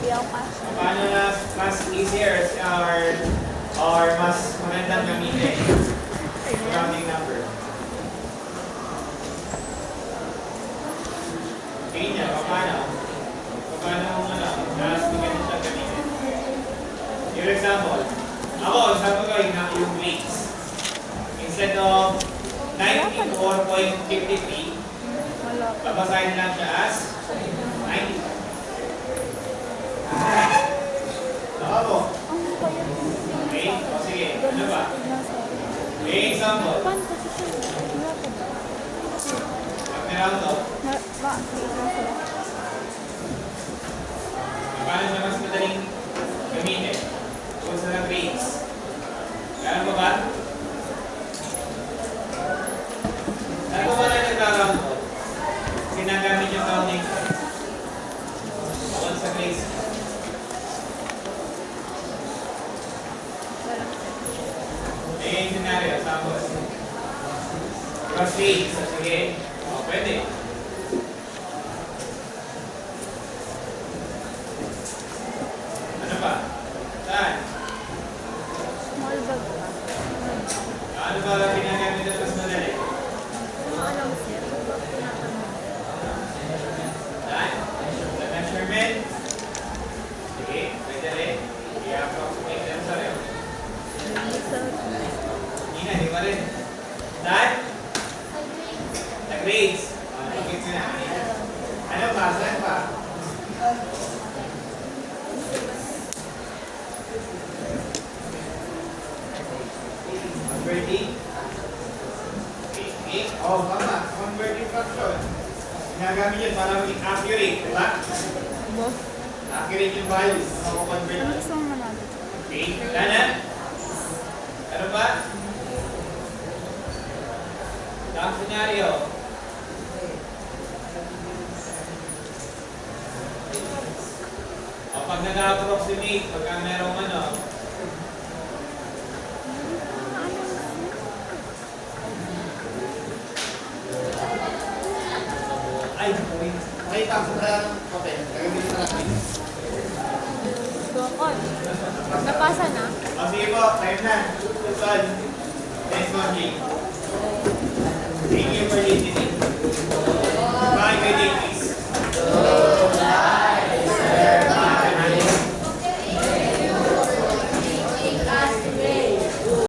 Yung pass. Paano na mas easier or mas magandang gamitin? Rounding number. Okay niya, paano? Paano mas maganda siya gamitin? Your example. Ako, sabi ko yung weights. Instead of 94.53, babasahin lang siya as 90. Ako. Okay, o sige. Ano ba? Okay, example. Meron to. Paano siya mas madaling gamitin? Kung sa grades. Kaya ba ba? Ano ba na nagkakaroon ko? Ginagamit yung counting points. Kung sa grades. Eh, scenario, tapos. Cross grades. Sige. O, pwede. Ano pa? Saan? Small bag. Ano ba ginagamit na mas madali? Alam sir. Saan? Sa measurement? Sige, pwede rin. I-approximate lang sa rin. Hindi na, di ba rin? Saan? Sa grades. Bakit nga? Ano pa? Saan pa? Converting? Okay. Oh, tama. Converting function. Ginagamit yun para maging accurate, di ba? Accurate yung values. Convert. Ano gusto mo manalo? Okay. Lana? Ano ba? Ang scenario. O, pag nag-approximate, pagka merong ano, ay, Okay, tapos na lang papel. Gagamitin na natin. Dokon. Napasa na? o sige po, time na. Susunod. Next one, Jake.